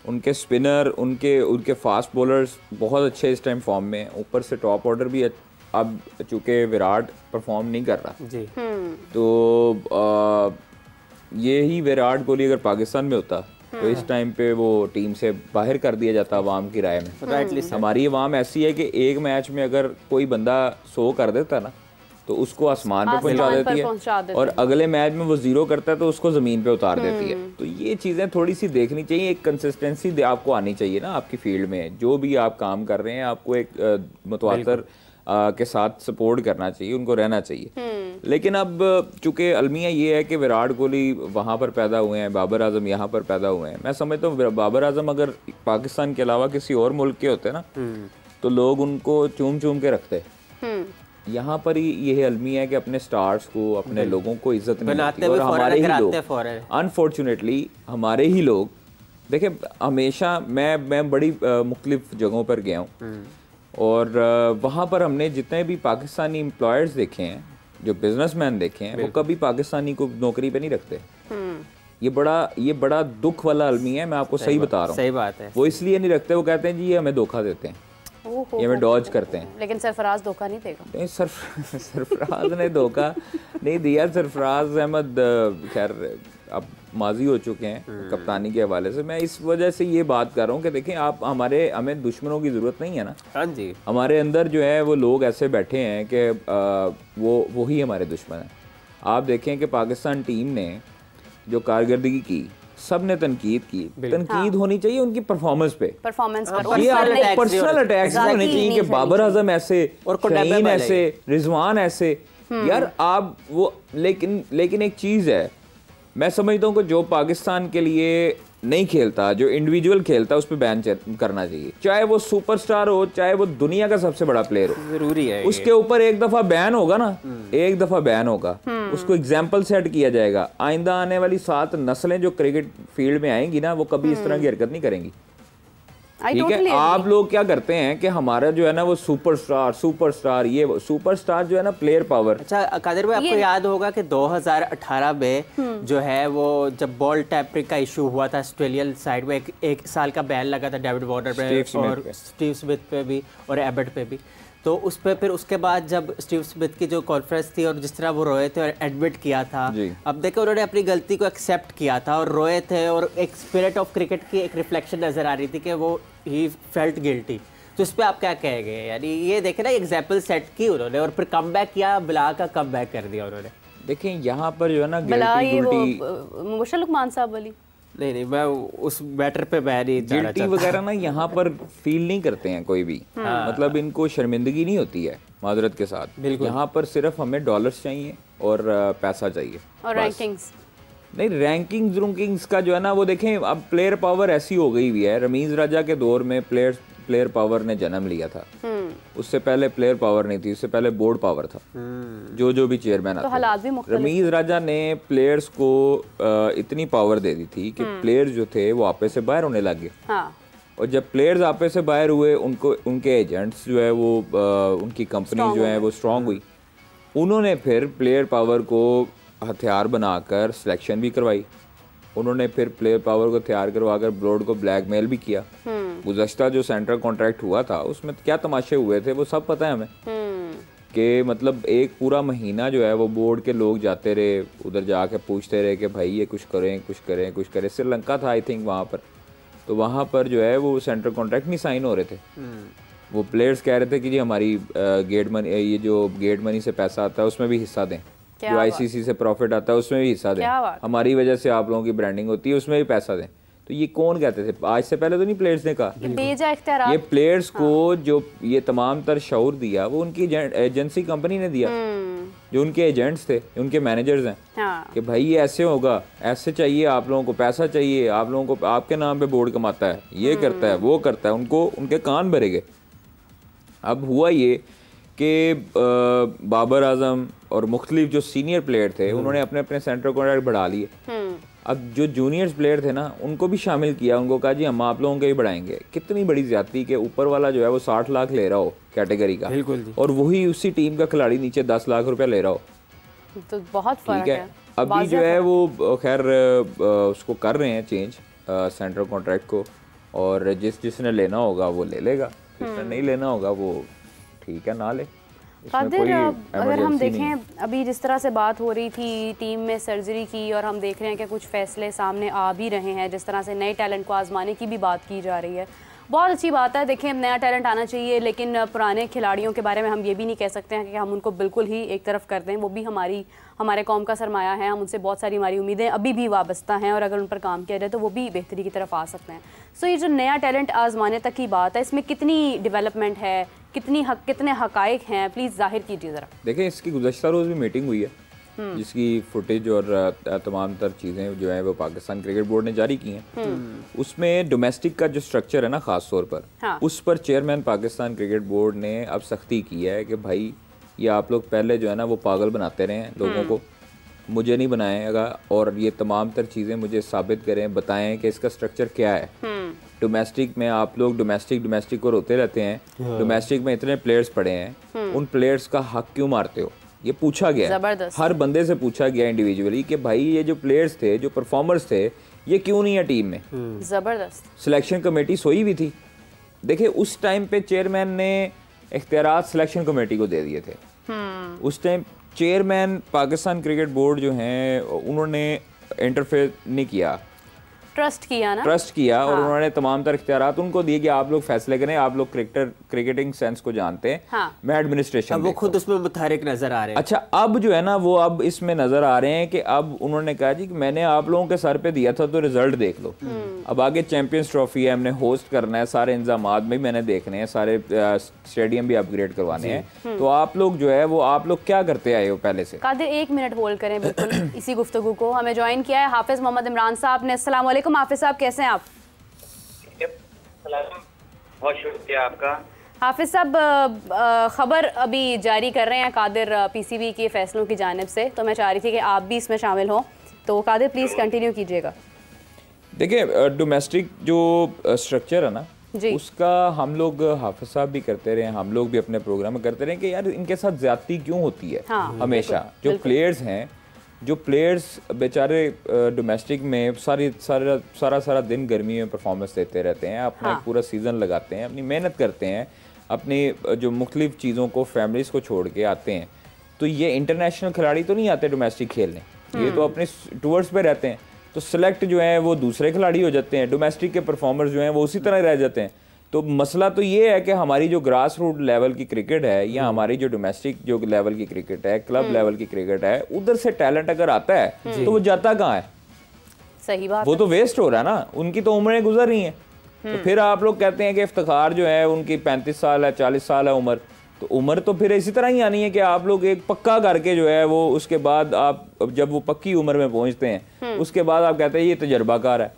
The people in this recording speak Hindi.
उनके स्पिनर, उनके उनके फास्ट बॉलर्स बहुत अच्छे इस टाइम फॉर्म में, ऊपर से टॉप ऑर्डर भी अब चूँकि विराट परफॉर्म नहीं कर रहा जी, तो ये विराट कोहली अगर पाकिस्तान में होता तो इस टाइम पे वो टीम से बाहर कर दिया जाता अवाम की राय में। हमारी अवाम ऐसी है कि एक मैच में अगर कोई बंदा 100 कर देता ना तो उसको आसमान पे पहुंचा देती है, और अगले मैच में वो 0 करता है तो उसको ज़मीन पे उतार देती है। तो ये चीज़ें थोड़ी सी देखनी चाहिए, एक कंसिस्टेंसी आपको आनी चाहिए ना आपकी फील्ड में। जो भी आप काम कर रहे हैं आपको एक मुतवातर के साथ सपोर्ट करना चाहिए, उनको रहना चाहिए। लेकिन अब चूंकि अलमिया ये है कि विराट कोहली वहाँ पर पैदा हुए हैं, बाबर आजम यहाँ पर पैदा हुए हैं, मैं समझता हूँ बाबर आजम अगर पाकिस्तान के अलावा किसी और मुल्क के होते ना तो लोग उनको चूम चूम के रखते। यहाँ पर ही ये अलमिया है कि अपने स्टार्स को, अपने लोगों को इज्जत नहीं मिलती, और हमारे ही लोग अनफॉर्चुनेटली हमारे ही लोग देखे हमेशा मैं बड़ी मुख्तलिफ जगहों पर गया हूँ और वहाँ पर हमने जितने भी पाकिस्तानी एम्प्लॉयर्स देखे हैं, जो बिजनेसमैन देखे हैं, वो कभी पाकिस्तानी को नौकरी पे नहीं रखते। ये बड़ा दुख वाला अलमिया है, मैं आपको सही बता रहा हूँ। सही बात है। वो इसलिए नहीं रखते, वो कहते हैं जी ये हमें धोखा देते हैं, ये हमें डॉज करते हैं। लेकिन सरफराज धोखा नहीं देगा। नहीं, सरफराज ने धोखा नहीं दिया। सरफराज अहमद खैर अब माजी हो चुके हैं कप्तानी के हवाले से। मैं इस वजह से ये बात कर रहा हूँ कि देखें आप, हमें दुश्मनों की ज़रूरत नहीं है ना। हाँ जी, हमारे अंदर जो है वो लोग ऐसे बैठे हैं कि वो ही हमारे दुश्मन हैं। आप देखें कि पाकिस्तान टीम ने जो कारकर्दगी की, सब ने तनकीद की। तनकीद होनी चाहिए उनकी परफॉर्मेंस पे, ये पर्सनल अटैक्स होने चाहिए कि बाबर आजम ऐसे और शाहीन ऐसे, रिजवान ऐसे। यार आप वो, लेकिन एक चीज़ है, मैं समझता हूँ कि जो पाकिस्तान के लिए नहीं खेलता, जो इंडिविजुअल खेलता है, उस पर बैन करना चाहिए। चाहे वो सुपरस्टार हो, चाहे वो दुनिया का सबसे बड़ा प्लेयर हो, जरूरी है उसके ऊपर एक दफा बैन होगा ना, एक दफा बैन होगा, उसको एग्जाम्पल सेट किया जाएगा। आइंदा आने वाली 7 नस्लें जो क्रिकेट फील्ड में आएंगी ना, वो कभी इस तरह की हरकत नहीं करेंगी। ठीक है, आप लोग क्या करते हैं कि हमारा जो है ना वो सुपरस्टार ये सुपरस्टार जो है ना प्लेयर पावर। अच्छा कादिर भाई, आपको याद होगा कि 2018 में जो है वो जब बॉल टैपरिंग का इशू हुआ था ऑस्ट्रेलियन साइड में, एक साल का बैन लगा था डेविड वार्नर पे और स्टीव स्मिथ पे भी और एबट पे भी। तो उस पर फिर उसके बाद जब स्टीव स्मिथ की जो कॉन्फ्रेंस थी और जिस तरह वो रोए थे और एडमिट किया था, अब देखो उन्होंने अपनी गलती को एक्सेप्ट किया था और रोए थे, और एक स्पिरिट ऑफ क्रिकेट की एक रिफ्लेक्शन नजर आ रही थी कि वो ही फेल्ट गिल्टी। तो इस पर आप क्या कहेंगे? यानी ये देखे ना, एग्जाम्पल सेट की उन्होंने और फिर कम बैक किया, बिला का कम बैक कर दिया उन्होंने। देखें यहाँ पर जो है ना गिल्टी मुबशर लुकमान साहब वाली नहीं, मैं उस बैटर पे मैं नहीं गिल्टी वगैरह ना यहाँ पर फील नहीं करते हैं कोई भी। मतलब इनको शर्मिंदगी नहीं होती है माजरत के साथ। यहाँ पर सिर्फ हमें डॉलर्स चाहिए और पैसा चाहिए और रैंकिंग्स नहीं। रैंकिंग्स का जो है ना वो देखें, अब प्लेयर पावर ऐसी हो गई हुई है। रमीज राजा के दौर में प्लेयर पावर ने जन्म लिया था, उससे पहले प्लेयर पावर नहीं थी, उससे पहले बोर्ड पावर था। जो भी चेयरमैन तो हालात भी मुख्तलिफ। रमीज राजा ने प्लेयर्स को इतनी पावर दे दी थी कि प्लेयर्स जो थे वो आपे से बाहर होने लगे। और जब प्लेयर्स आपे से बाहर हुए, उनके एजेंट्स जो है वो उनकी कंपनी जो है वो स्ट्रांग हुई। उन्होंने फिर प्लेयर पावर को हथियार बनाकर सिलेक्शन भी करवाई। उन्होंने फिर प्लेयर पावर को हथियार करवाकर बोर्ड को ब्लैकमेल भी किया। गुज़श्ता जो सेंट्रल कॉन्ट्रैक्ट हुआ था उसमें क्या तमाशे हुए थे वो सब पता है हमें। कि मतलब एक पूरा महीना जो है वो बोर्ड के लोग जाते रहे, उधर जाके पूछते रहे कि भाई ये कुछ करें। श्रीलंका था आई थिंक वहाँ पर, तो वहाँ पर जो है वो सेंट्रल कॉन्ट्रैक्ट नहीं साइन हो रहे थे। वो प्लेयर्स कह रहे थे कि जी हमारी गेट मनी, ये जो गेट मनी से पैसा आता है उसमें भी हिस्सा दें, जो आईसीसी से प्रॉफिट आता है उसमें भी हिस्सा दें, हमारी वजह से आप लोगों की ब्रांडिंग होती है उसमें भी पैसा दें। तो ये कौन कहते थे? आज से पहले तो नहीं प्लेयर्स ने कहा, ये प्लेयर्स को जो ये तमाम तर शऊर दिया वो उनकी एजेंसी कंपनी ने दिया, जो उनके एजेंट्स थे, उनके मैनेजर्स हैं। कि भाई ये ऐसे होगा, ऐसे चाहिए, आप लोगों को पैसा चाहिए, आप लोगों को आपके नाम पे बोर्ड कमाता है, ये करता है, वो करता है, उनको उनके कान भरे गए। अब हुआ ये कि बाबर आजम और मुख्तलिफ जो सीनियर प्लेयर थे उन्होंने अपने अपने सेंट्रल कॉन्ट्रैक्ट बढ़ा लिए। अब जो जूनियर्स प्लेयर थे ना उनको भी शामिल किया, उनको कहा जी हम आप लोगों के ही बढ़ाएंगे। कितनी बड़ी ज्यादती के ऊपर वाला जो है वो 60 लाख ले रहा हो कैटेगरी का, और वही उसी टीम का खिलाड़ी नीचे 10 लाख रुपया ले रहा हो, तो बहुत फर्क है। अभी जो है वो खैर उसको कर रहे हैं चेंज सेंट्रल कॉन्ट्रैक्ट को, और जिसने लेना होगा वो ले लेगा, जिसने नहीं लेना होगा वो ठीक है ना ले। कादिर, अगर हम देखें अभी जिस तरह से बात हो रही थी टीम में सर्जरी की, और हम देख रहे हैं कि कुछ फैसले सामने आ भी रहे हैं, जिस तरह से नए टैलेंट को आजमाने की भी बात की जा रही है, बहुत अच्छी बात है। देखिए नया टैलेंट आना चाहिए, लेकिन पुराने खिलाड़ियों के बारे में हम ये भी नहीं कह सकते हैं कि हम उनको बिल्कुल ही एक तरफ कर दें। वो भी हमारे कौम का सरमाया है, हम उनसे बहुत सारी हमारी उम्मीदें अभी भी वाबस्ता हैं, और अगर उन पर काम किया जाए तो वो भी बेहतरी की तरफ आ सकते हैं। सो ये जो नया टैलेंट आजमाने तक की बात है, इसमें कितनी डेवलपमेंट है, कितने हकाइक हैं, प्लीज़ जाहिर कीजिए ज़रा। देखिए इसकी गुज़श्ता रोज़ भी मीटिंग हुई है, जिसकी फुटेज और तमाम तर चीज़ें जो है वो पाकिस्तान क्रिकेट बोर्ड ने जारी की हैं। उसमें डोमेस्टिक का जो स्ट्रक्चर है ना ख़ास तौर पर, हाँ। उस पर चेयरमैन पाकिस्तान क्रिकेट बोर्ड ने अब सख्ती की है कि भाई ये आप लोग पहले जो है ना वो पागल बनाते रहे हैं लोगों को, मुझे नहीं बनाएगा, और ये तमाम तर चीज़ें मुझे साबित करें, बताएं कि इसका स्ट्रक्चर क्या है। डोमेस्टिक में आप लोग डोमेस्टिक को रोते रहते हैं, डोमेस्टिक में इतने प्लेयर्स पड़े हैं, उन प्लेयर्स का हक क्यों मारते हो? ये पूछा गया, हर बंदे से पूछा गया इंडिविजुअली कि भाई ये जो प्लेयर्स थे, जो परफॉर्मर्स थे, ये क्यों नहीं है टीम में? जबरदस्त। सिलेक्शन कमेटी सोई भी थी। देखिए उस टाइम पे चेयरमैन ने इख्तियारात सिलेक्शन कमेटी को दे दिए थे। उस time chairman Pakistan cricket board जो हैं उन्होंने इंटरफेयर नहीं किया, ट्रस्ट किया ना, ट्रस्ट किया। हाँ। और उन्होंने तमाम तर इख्तियारात उनको दिए कि आप लोग फैसले करें, आप लोग क्रिकेटिंग सेंस को जानते हैं। हाँ। मैं एडमिनिस्ट्रेशन, अब वो खुद उसमें मुतहरिक नजर आ रहे हैं। अच्छा अब जो है ना वो अब इसमें नजर आ रहे हैं कि अब उन्होंने कहा जी कि मैंने आप लोगों के सर पे दिया था तो रिजल्ट देख लो। अब आगे चैंपियंस ट्रॉफी है, हमने होस्ट करना है, सारे इंतजामात भी मैंने देखने हैं, सारे स्टेडियम भी अपग्रेड करवाने हैं, तो आप लोग जो है वो आप लोग क्या करते आए हो पहले से? कादिर 1 मिनट होल्ड करें बिल्कुल इसी गुफ्तगू को। हमें ज्वाइन किया है हाफिज मोहम्मद इमरान साहब ने। अस्सलाम वालेकुम हाफिज साहब, कैसे हैं आप? बहुत शुक्रिया आपका। हाफिज साहब खबर अभी जारी कर रहे हैं कादिर पीसीबी के फैसलों की जानिब से, तो मैं चाह रही थी कि आप भी इसमें शामिल हों, तो कादिर प्लीज़ कंटिन्यू कीजिएगा। देखिए डोमेस्टिक जो स्ट्रक्चर है ना उसका हम लोग हाफिज साहब भी करते रहे, हम लोग भी अपने प्रोग्राम में करते रहे कि यार इनके साथ ज्यादती क्यों होती है। हाँ, हमेशा जो प्लेयर्स हैं, जो प्लेयर्स बेचारे डोमेस्टिक में सारा दिन गर्मी में परफॉर्मेंस देते रहते हैं, अपना पूरा सीज़न लगाते हैं, अपनी मेहनत करते हैं, अपनी जो मुख्तलिफ चीज़ों को फैमिलीज़ को छोड़ के आते हैं, तो ये इंटरनेशनल खिलाड़ी तो नहीं आते डोमेस्टिक खेलने, ये तो अपने टूर्स पे रहते हैं, तो सिलेक्ट जो है वो दूसरे खिलाड़ी हो जाते हैं, डोमेस्टिक के परफॉर्मर्स जो हैं वो उसी तरह रह जाते हैं। तो मसला तो ये है कि हमारी जो ग्रास रूट लेवल की क्रिकेट है या हमारी जो डोमेस्टिक जो लेवल की क्रिकेट है, क्लब लेवल की क्रिकेट है, उधर से टैलेंट अगर आता है तो वो जाता कहाँ है? सही बात, वो तो वेस्ट हो रहा है ना, उनकी तो उम्रें गुजर रही हैं। तो फिर आप लोग कहते हैं कि इफ्तिखार जो है उनकी 35 साल है, 40 साल है उम्र, तो उम्र तो फिर इसी तरह ही आनी है कि आप लोग एक पक्का करके जो है वो उसके बाद आप जब वो पक्की उम्र में पहुंचते हैं उसके बाद आप कहते हैं ये तजर्बाकार है। तो